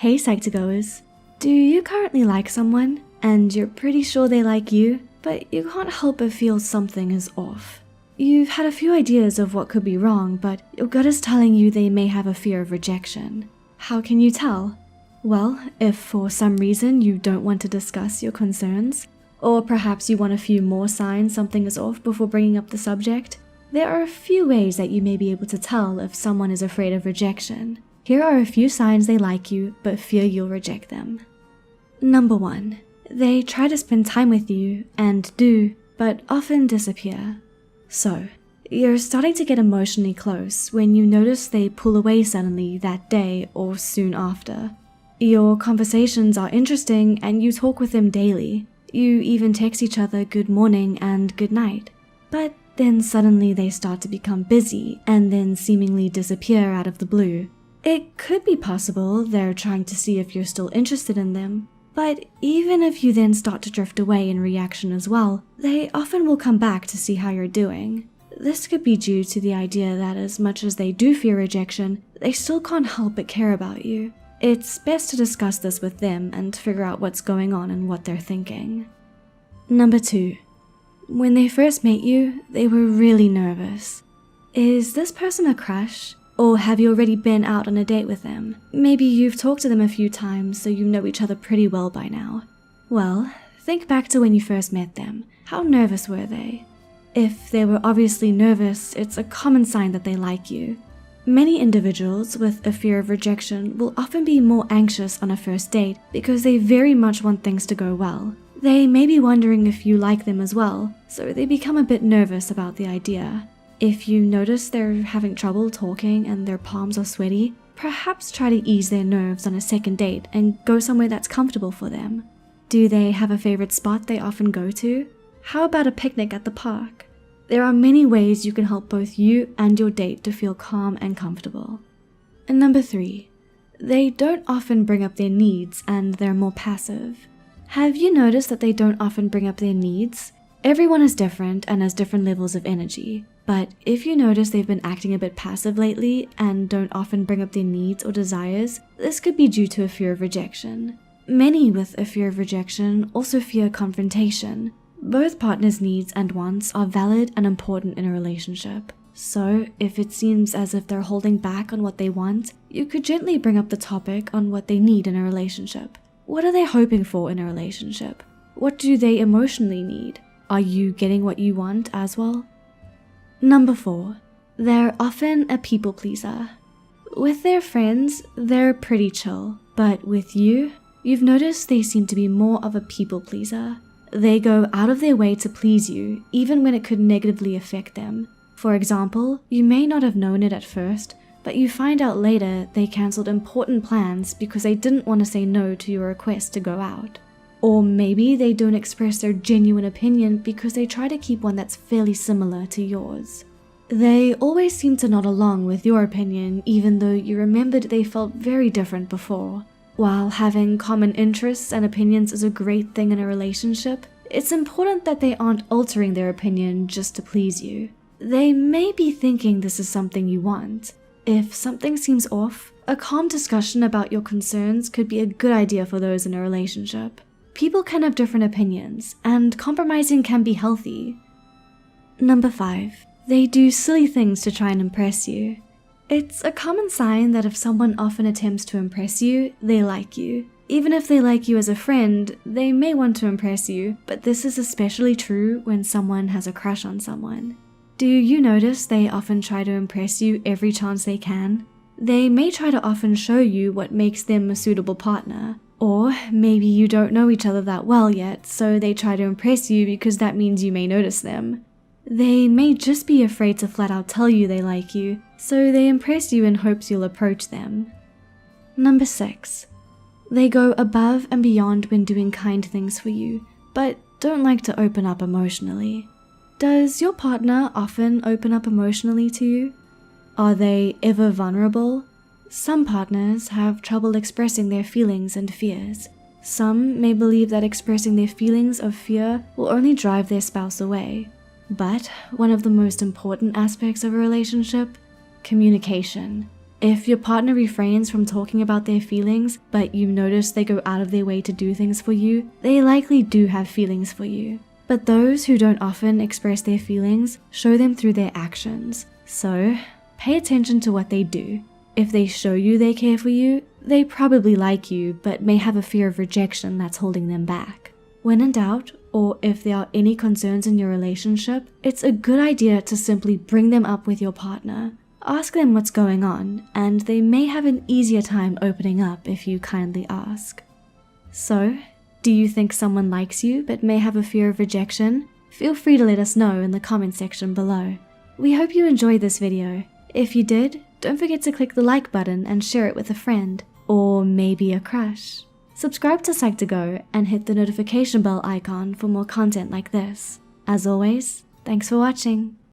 Hey Psych2Goers, do you currently like someone and you're pretty sure they like you, but you can't help but feel something is off? You've had a few ideas of what could be wrong, but your gut is telling you they may have a fear of rejection. How can you tell? Well, if for some reason you don't want to discuss your concerns, or perhaps you want a few more signs something is off before bringing up the subject, there are a few ways that you may be able to tell if someone is afraid of rejection. Here are a few signs they like you but fear you'll reject them. Number 1. They try to spend time with you and do, but often disappear. So, you're starting to get emotionally close when you notice they pull away suddenly that day or soon after. Your conversations are interesting and you talk with them daily. You even text each other good morning and good night. But then suddenly they start to become busy and then seemingly disappear out of the blue. It could be possible they're trying to see if you're still interested in them, but even if you then start to drift away in reaction as well, they often will come back to see how you're doing. This could be due to the idea that as much as they do fear rejection, they still can't help but care about you. It's best to discuss this with them and figure out what's going on and what they're thinking. Number 2. When they first met you, they were really nervous. Is this person a crush? Or have you already been out on a date with them? Maybe you've talked to them a few times, so you know each other pretty well by now. Well, think back to when you first met them. How nervous were they? If they were obviously nervous, it's a common sign that they like you. Many individuals with a fear of rejection will often be more anxious on a first date because they very much want things to go well. They may be wondering if you like them as well, so they become a bit nervous about the idea. If you notice they're having trouble talking and their palms are sweaty, perhaps try to ease their nerves on a second date and go somewhere that's comfortable for them. Do they have a favorite spot they often go to? How about a picnic at the park? There are many ways you can help both you and your date to feel calm and comfortable. And number 3, they don't often bring up their needs and they're more passive. Have you noticed that they don't often bring up their needs? Everyone is different and has different levels of energy, but if you notice they've been acting a bit passive lately and don't often bring up their needs or desires, this could be due to a fear of rejection. Many with a fear of rejection also fear confrontation. Both partners' needs and wants are valid and important in a relationship. So, if it seems as if they're holding back on what they want, you could gently bring up the topic on what they need in a relationship. What are they hoping for in a relationship? What do they emotionally need? Are you getting what you want as well? Number 4. They're often a people pleaser. With their friends, they're pretty chill, but with you, you've noticed they seem to be more of a people pleaser. They go out of their way to please you, even when it could negatively affect them. For example, you may not have known it at first, but you find out later they cancelled important plans because they didn't want to say no to your request to go out. Or maybe they don't express their genuine opinion because they try to keep one that's fairly similar to yours. They always seem to nod along with your opinion even though you remembered they felt very different before. While having common interests and opinions is a great thing in a relationship, it's important that they aren't altering their opinion just to please you. They may be thinking this is something you want. If something seems off, a calm discussion about your concerns could be a good idea for those in a relationship. People can have different opinions, and compromising can be healthy. Number 5. They do silly things to try and impress you. It's a common sign that if someone often attempts to impress you, they like you. Even if they like you as a friend, they may want to impress you, but this is especially true when someone has a crush on someone. Do you notice they often try to impress you every chance they can? They may try to often show you what makes them a suitable partner. Or maybe you don't know each other that well yet, so they try to impress you because that means you may notice them. They may just be afraid to flat out tell you they like you, so they impress you in hopes you'll approach them. Number 6. They go above and beyond when doing kind things for you, but don't like to open up emotionally. Does your partner often open up emotionally to you? Are they ever vulnerable? Some partners have trouble expressing their feelings and fears. Some may believe that expressing their feelings of fear will only drive their spouse away. But one of the most important aspects of a relationship, communication. If your partner refrains from talking about their feelings, but you notice they go out of their way to do things for you, they likely do have feelings for you. But those who don't often express their feelings show them through their actions. So, pay attention to what they do. If they show you they care for you, they probably like you, but may have a fear of rejection that's holding them back. When in doubt, or if there are any concerns in your relationship, it's a good idea to simply bring them up with your partner. Ask them what's going on, and they may have an easier time opening up if you kindly ask. So, do you think someone likes you but may have a fear of rejection? Feel free to let us know in the comment section below. We hope you enjoyed this video. If you did, don't forget to click the like button and share it with a friend, or maybe a crush. Subscribe to Psych2Go and hit the notification bell icon for more content like this. As always, thanks for watching.